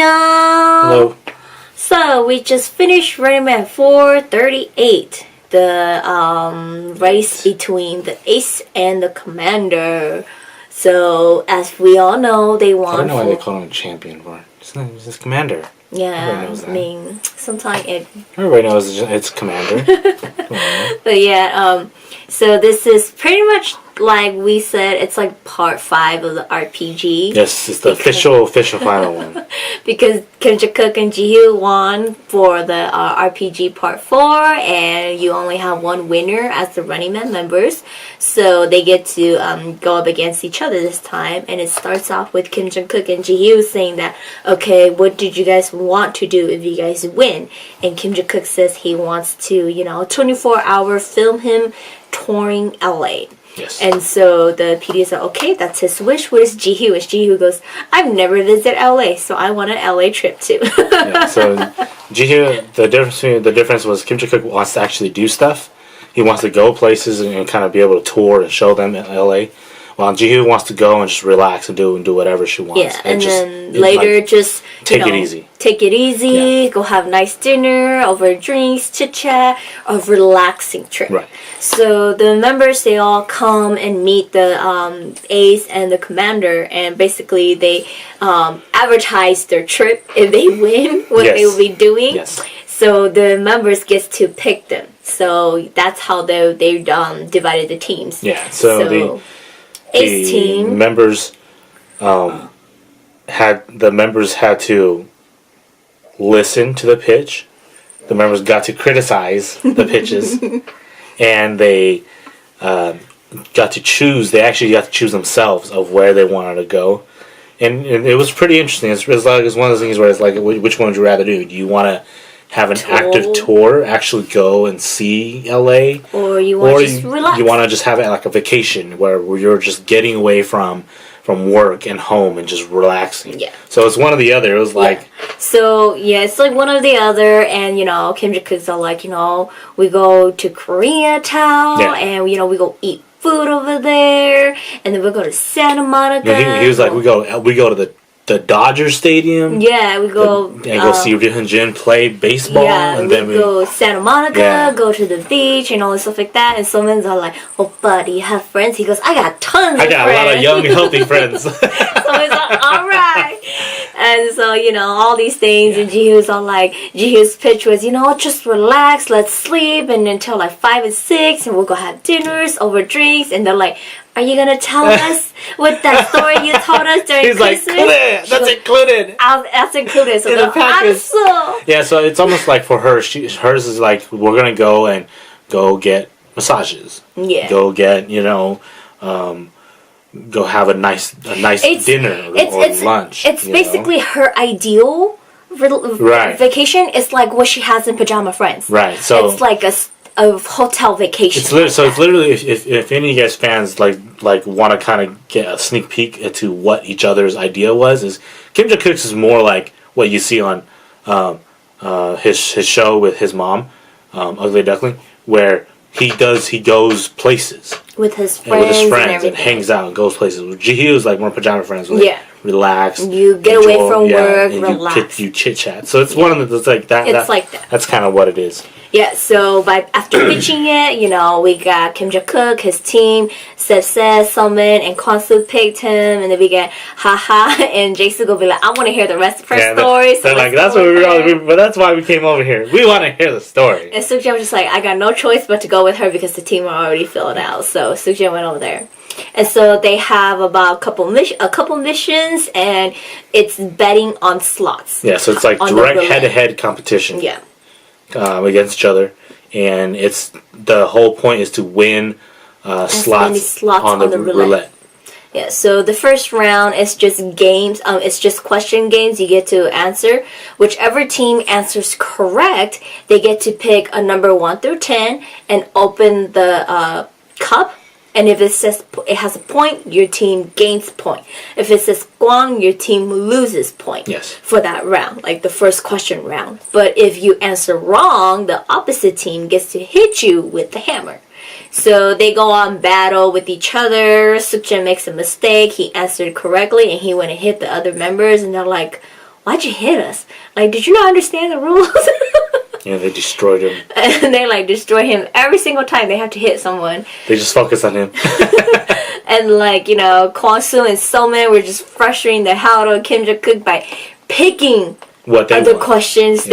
Hello. So we just finished Running Man 438, the race between the Ace and the Commander. So as we all know, they won. I don't know why they call him a champion for. It's just Commander. Yeah, I mean, sometimes everybody knows it's Commander. But yeah, so this is pretty much like we said. It's like part 5 of the RPG. Yes, it's the official final one. Because Kim Ja-kook and Ji-hyo won for the RPG part 4, and you only have one winner as the Running Man members, so they get to go up against each other this time. And it starts off with Kim Ja-kook and Ji-hyo saying that, okay, what did you guys want to do if you guys win? And Kim Ja-kook says he wants to, 24-hour film him touring LA. Yes. And so the PD said, okay, that's his wish. What is Ji-hyo? And Ji-hyo goes, I've never visited LA, so I want an LA trip too. Yeah, so Ji-hyo, the difference was Kim Ja-kook wants to actually do stuff. He wants to go places and kind of be able to tour and show them in LA. While Ji-hyo wants to go and just relax and do whatever she wants. Yeah, and then later just take it easy. Take it easy, yeah. Go have a nice dinner, over drinks, chit chat, a relaxing trip. Right. So the members, they all come and meet the Ace and the Commander, and basically they advertise their trip if they win, what they will be doing. Yes. So the members gets to pick them. So that's how they divided the teams. Yeah. So the Ace team members had to listen to the pitch. The members got to criticize the pitches, and they got to choose. They actually got to choose themselves of where they wanted to go, and it was pretty interesting. It's one of those things where it's like, which one would you rather do? Do you want to have an active tour, actually go and see LA, or you want to just relax? You want to just have it like a vacation where you're just getting away from work and home and just relaxing. Yeah. So it's one or the other. It was like. So yeah, it's like one or the other, and Kim Ja-kook's are like, we go to Koreatown, and we go eat food over there, and then we go to Santa Monica. He was like, we go to the Dodger Stadium. Yeah, we go and go see Ryun Jin play baseball. Yeah, and then we go Santa Monica, go to the beach and all this stuff like that. And some men are like, "Oh, buddy, you have friends?" He goes, "I got tons. I got a lot of young, healthy friends." So he's like, "All right." And so all these things, and Ji-hyo's pitch was, just relax, let's sleep, and until like 5 and 6, and we'll go have dinners over drinks. And they're like, are you gonna tell us what that story you told us during He's Christmas? Like, that's included. That's included. So in the package. Yeah, so it's almost like for her, hers is like, we're gonna go get massages. Yeah. Go get go have a nice dinner or lunch. It's basically her ideal vacation. It's like what she has in Pajama Friends. Right. So it's like a hotel vacation. It's literally if any of you guys fans like want to kind of get a sneak peek into what each other's idea was, is Kim Ja-kook's is more like what you see on his show with his mom, Ugly Duckling, where he goes places with his friends and hangs out and goes places. Ji-hyo is like more Pajama Friends. Relax. You get away from work. And relax. You chit chat. So it's one of the like that. It's like that. That's kind of what it is. Yeah, so after pitching it, we got Kim Ja-kook, his team, Seb, Summon, and Kwon-soo picked him, and then we get Haha, and Jae-soo will be like, I want to hear the rest of her story. They're like, that's what but that's why we came over here. We want to hear the story. And Suk-jae was just like, I got no choice but to go with her because the team are already filled out. So Suk-jae went over there. And so they have about a couple missions, and it's betting on slots. Yeah, so it's like direct head-to-head competition. Yeah. Against each other, and the whole point is to win slots on the roulette. Yeah, so the first round is just games. It's just question games. You get to answer. Whichever team answers correct, they get to pick a number 1 through 10 and open the cup. And if it says it has a point, your team gains point. If it says Guang, your team loses point. Yes. For that round, like the first question round. But if you answer wrong, the opposite team gets to hit you with the hammer. So they go on battle with each other. Suk-jae makes a mistake. He answered correctly, and he went and hit the other members, and they're like, why'd you hit us? Like, did you not understand the rules? Yeah, they destroyed him. And they like destroy him every single time they have to hit someone. They just focus on him. And like, you know, Kwon Soo and So-man were just frustrating the hell out of Kim Jong-kook by picking What they other want. questions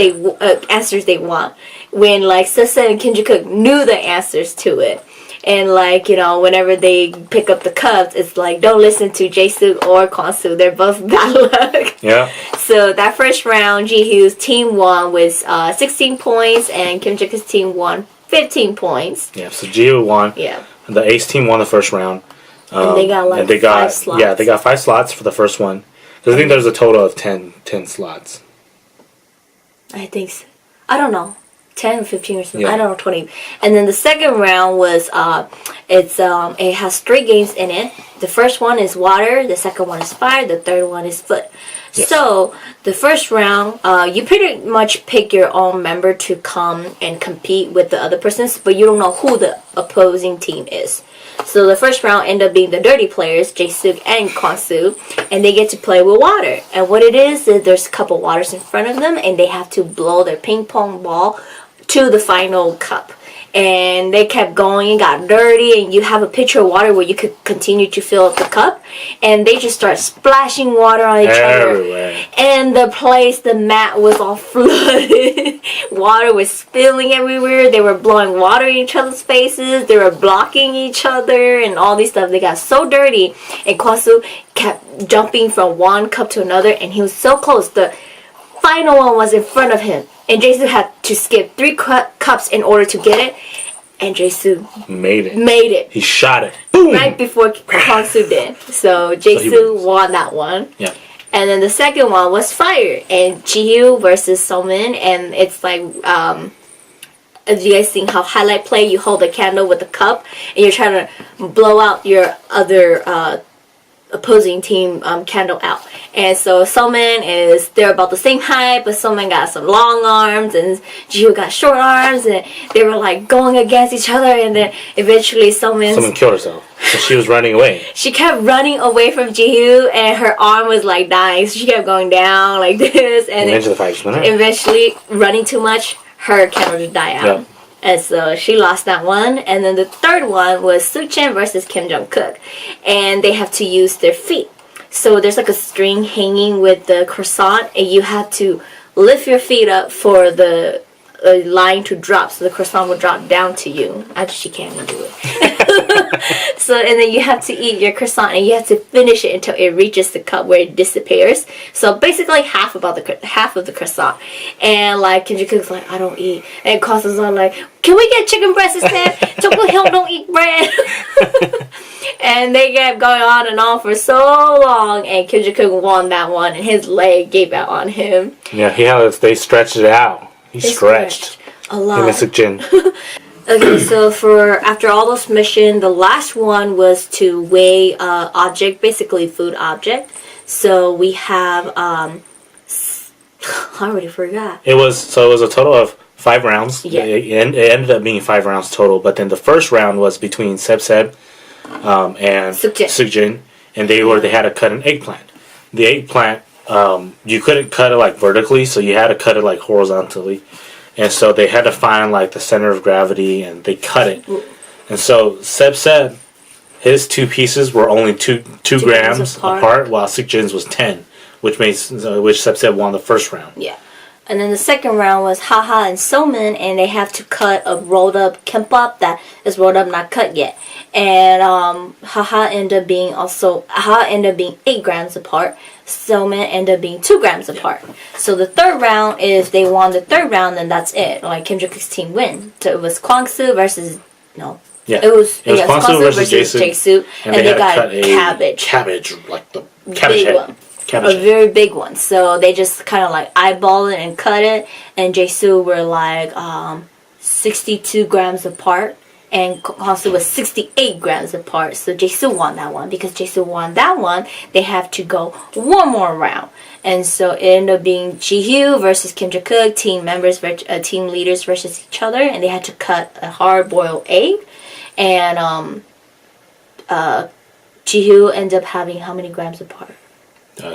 answers they want. When like Seo and Kim Jong-kook knew the answers to it. And like, you know, whenever they pick up the cups, it's like, don't listen to Jae-suk or Kwon-soo. They're both bad luck. Yeah. So that first round, Ji-hyu's team won with 16 points, and Kim Jong-kook's team won 15 points. Yeah. So Ji-hyo won. Yeah. The Ace team won the first round. And they got like 5 slots. Yeah, they got 5 slots for the first one. Because I think there's a total of 10 slots. I think so. I don't know. 10 or 15 or something. Yeah. I don't know, 20. And then the second round was, it has 3 games in it. The first one is water, the second one is fire, the third one is foot. Yes. So, the first round, you pretty much pick your own member to come and compete with the other persons, but you don't know who the opposing team is. So the first round ended up being the dirty players, Jae-suk and Kwon-soo, and they get to play with water. And what it is there's a couple waters in front of them, and they have to blow their ping pong ball to the final cup. And they kept going and got dirty, and you have a pitcher of water where you could continue to fill up the cup, and they just start splashing water on each Everywhere. other. And the mat was all flooded. Water was spilling everywhere. They were blowing water in each other's faces. They were blocking each other and all these stuff. They got so dirty, and Kwon-soo kept jumping from one cup to another, and he was so close. The final one was in front of him, and Jae-soo had to skip 3 cups in order to get it, and Jae-soo Made it. made it He shot it. Boom! right before Kwon-soo did. So he Jae-soo wins. won that one. Yeah. And then the second one was fire, and Ji-hyo versus So-min, and it's like, as you guys seen how highlight play, you hold a candle with a cup, and you're trying to blow out your other opposing team candle out. And so So-min they're about the same height, but So-min got some long arms and Ji-hyo got short arms, and they were like going against each other, and then eventually Someone Someone killed herself. So she was running away. she kept running away from Ji-hyo, and her arm was like dying, so she kept going down like this, and And then into the fight just went out. eventually running too much, her candle just died out. Yeah. And so she lost that one. And then the third one was Soo-chan versus Kim Jong-kook. And they have to use their feet. So there's like a string hanging with the croissant, and you have to lift your feet up for the line to drop, so the croissant will drop down to you. Actually, she can't even do it. So, and then you have to eat your croissant, and you have to finish it until it reaches the cup where it disappears. So basically half of the croissant. And like Kim Jong-kook's like, I don't eat. And Kwon-soo's on like, can we get chicken breast instead? Jung Hyun don't eat bread. And they kept going on and on for so long, and Kim Jong-kook won that one, and his leg gave out on him. Yeah, they stretched it out. He They stretched. a Him lot. and Suk-jin. Okay, so after all those missions, the last one was to weigh object, basically food object. So we have I already forgot. It was a total of 5 rounds. Yeah. It ended up being 5 rounds total, but then the first round was between Seb and Suk-jin. Suk-jin, and they had to cut an eggplant. The eggplant, you couldn't cut it like vertically, so you had to cut it like horizontally. And so they had to find like the center of gravity, and they cut it. And so Seb said his 2 pieces were only 2 grams apart, while Suk-jin's was 10, which Seb said won the first round. Yeah. And then the second round was Haha and So-min, and they have to cut a rolled up kimbap that is rolled up, not cut yet. And Haha ended up being 8 grams apart. So-min ended up being 2 grams apart. So the third round, if they won the third round, then that's it. Like Kim Jong-kook's team win. So it was Kwon-soo versus Yeah, it was Kwon-soo versus Jae-suk, and they got a cabbage, like the cabbage big head. one. Cabbage A head. very big one. So they just kind of like eyeball it and cut it. And Jae-suk were like 62 grams apart. And Kwon-soo was 68 grams apart. So Jae-suk won that one. Because Jae-suk won that one, they have to go one more round. And so it ended up being Ji-hyo versus Kim Jong-kook, team leaders versus each other. And they had to cut a hard-boiled egg. And Ji-hyo ended up having how many grams apart?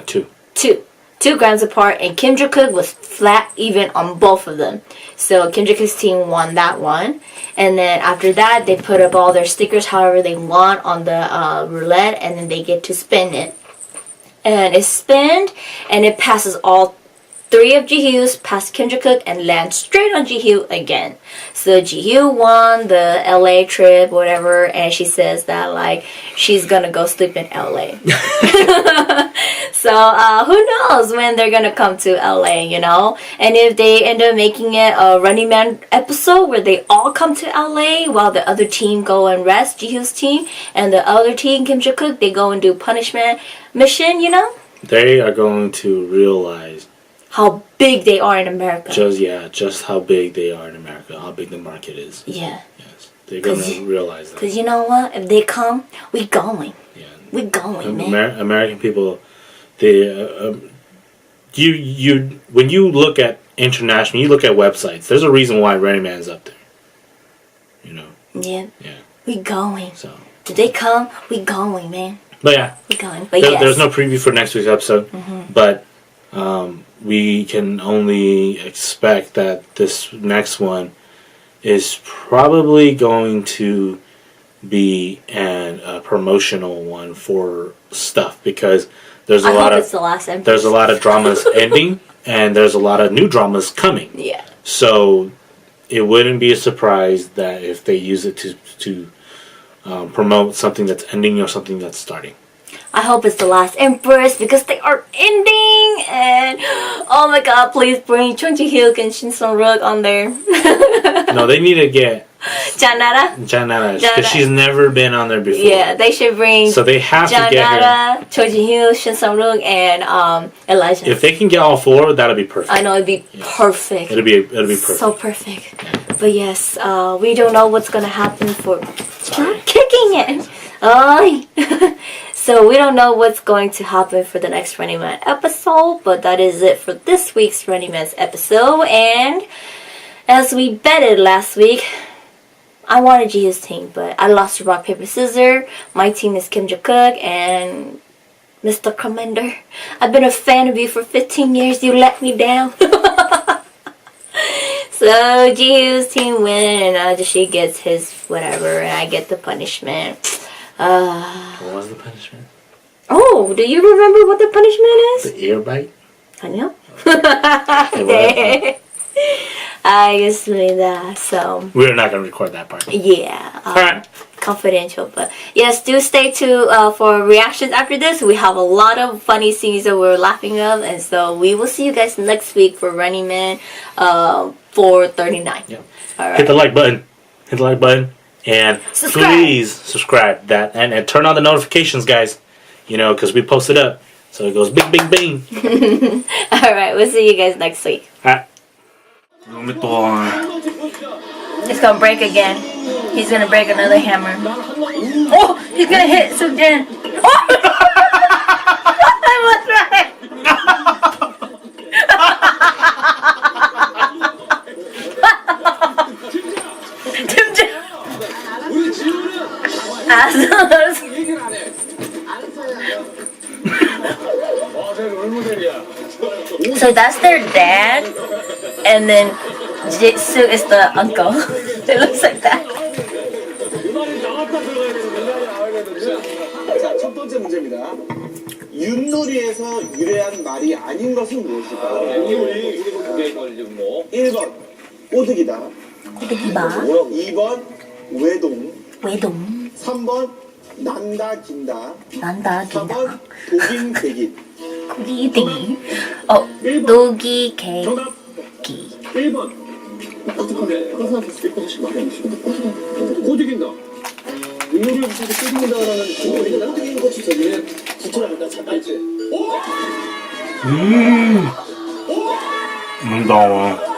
2. 2 2 grams apart, and Kim Joo-kook was flat even on both of them. So Kim Joo-kook's team won that one. And then after that, they put up all their stickers however they want on the roulette, and then they get to spin it. And it spins, and it passes all 3 of Ji-hyu's past Kim Joo-kook and lands straight on Ji-hyo again. So Ji-hyo won the LA trip, whatever, and she says that like she's gonna go sleep in LA. So who knows when they're gonna come to LA, you know? And if they end up making it a Running Man episode where they all come to LA while the other team go and rest, Ji-hyo's team, and the other team, Kim Joo-kook, they go and do punishment mission, you know? They are going to realize How big they are in America. just how big they are in America, how big the market is. Yeah. Yes, they're gonna realize that. Because you know what? If they come, we going. Yeah, We going, man. American people, they you when you look at international, you look at websites. There's a reason why Running Man's up there. You know. Yeah. Yeah. We going. So. If they come, we going, man. But yeah. We going. But yes. There's no preview for next week's episode, but we can only expect that this next one is probably going to be a promotional one for stuff, because there's a lot it's the last episode. there's a lot of dramas ending, and there's a lot of new dramas coming. Yeah. So it wouldn't be a surprise that if they use it to promote something that's ending or something that's starting. I hope it's the last Empress because they are ending, and oh my god, please bring Chung Ji-hyuk and Shin Sung-ruk on there. No, they need to get Janara. Janara, because she's never been on there before. Yeah, they should bring So they have to get her. Janara, Chung Ji-hyuk, Shin Sung-ruk, and Elijah. If they can get all 4, that'll be perfect. I know it'd be perfect. It'll be perfect. So perfect. But yes, we don't know what's gonna happen for. Stop kicking it. Oh. So we don't know what's going to happen for the next Running Man episode, but that is it for this week's Running Man's episode. And as we betted last week, I wanted Ji's team, but I lost to rock, paper, scissors. My team is Kim Joo-kook and Mr. Commander. I've been a fan of you for 15 years. You let me down. So Ji's team win, and she gets his whatever, and I get the punishment. What was the punishment? Oh, do you remember what the punishment is? The ear bite? I know. I just made that, so. We're not going to record that part. Yeah. Alright. Confidential, but yes, do stay tuned for reactions after this. We have a lot of funny scenes that we're laughing of, and so we will see you guys next week for Running Man 439. Yep. All right. Hit the like button. Hit the like button. And Subscribe. please subscribe that and turn on the notifications, guys. You know, because we post it up. So it goes bing, bing, bing. All right, we'll see you guys next week. Alright. It's gonna break again. He's gonna break another hammer. Oh, he's gonna hit Suk-jin. Oh! I was right. So that's their dad, and then Jitsu is the uncle. It looks like that. 자, 첫 번째 문제입니다. 윷놀이에서 유래한 말이 아닌 것은 무엇일까요? 1번 꼬드기다. 꼬드기다. 2번 외동. 외동. 3번 난다 긴다. 난다 긴다. 4번 독인 개긴. 고기대기. 녹이 개기. 1번. 어떡하네. 그런 사람 있을 때 혹시 말이 안 되시고. 꼬드긴다. 윷놀이를 사서 꼬드긴다라는 우리가 꼬드기는 것이 저기는 기초를 알다 잘알지. 너무.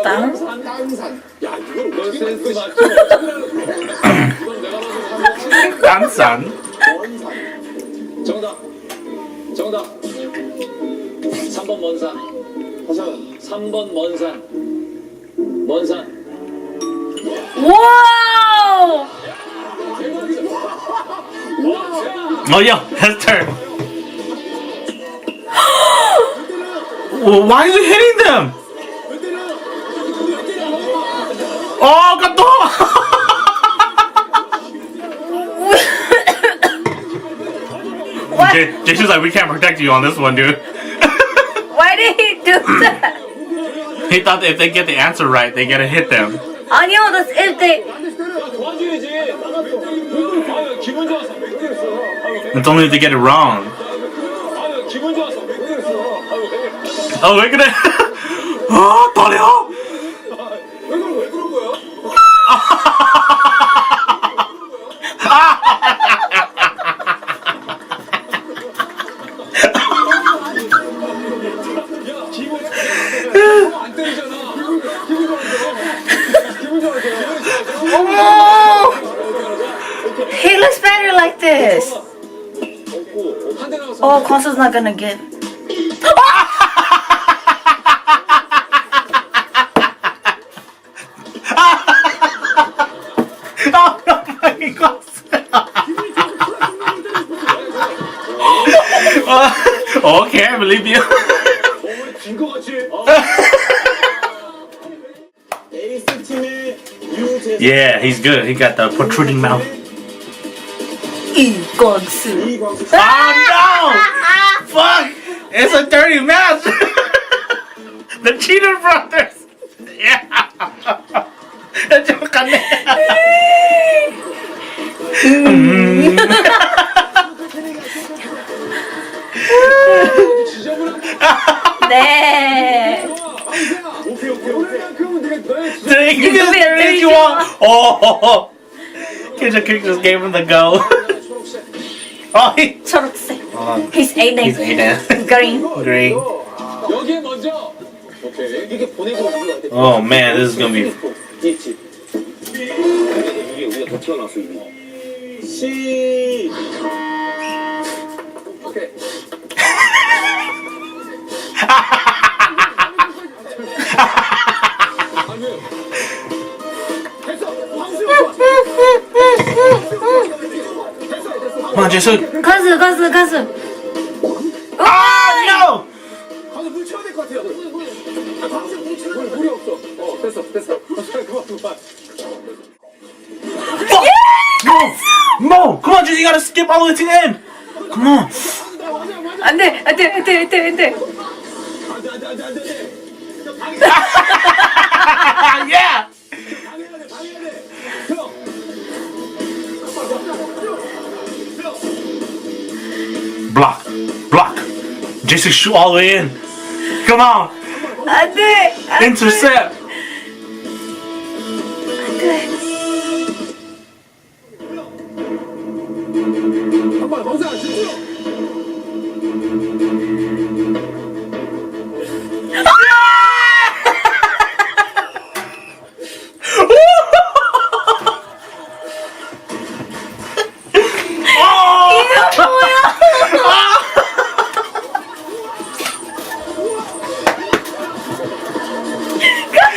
땅산. 센스 맞죠? 이건 내가 봐도 깐산. 정답. 정답. 3번 먼산. 하상. 3번 먼산. 먼산. 와우! Oh, yo, his turn. Well, why is he hitting them? Oh, got What? Jason's like, we can't protect you on this one, dude. Why did he do that? He thought that if they get the answer right, they gotta hit them. 아니요, that's if they. 도와줘야지. 아유, 기분 좋아서. It's only if they get it wrong. 아유, 기분 좋아서. 아유, Oh, look at it. Oh, 떨려. 왜 그런 거야? 야, 기분 안 때리잖아. 기분 좋아서. 기분 좋아서. He looks better like this. 한대 나왔어. Oh, Kwanzaa's not gonna give. Oh, my God. Okay, I believe you. 진거 같이. 에이스 팀의 유재. Yeah, he's good. He got the protruding mouth. 이광수. 이광수. Oh, no! Fuck! It's a dirty match! The Cheater Brothers! Yeah! 잠깐만. 네. 오케이. 오늘만큼은 내가 너의 진짜 You can just do it you want. Oh! Kitchen Kick just gave him the go. Oh, 초록색. oh, His A name. he's Aiden. Green. Green. 여기에 먼저. 오케이. 이게 보내고 가는 거 같아. Oh man, this is gonna be. 있지. 이게 우리가 더 튀어나왔어 이미. 오케이. Come on, Jason. 가수. Ah, no! 가서 물 채워야 될 것 같아요. 물이 없어. 됐어. 그만. Mo! Come on, Jason, you gotta skip all the way to the end! Come on! 안돼. Yeah! 방해해야 돼. Block. Jason, shoot all the way in. Come on! 안돼. Intercept! 한번 범사 집중.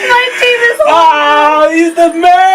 My team is Oh, he's the man!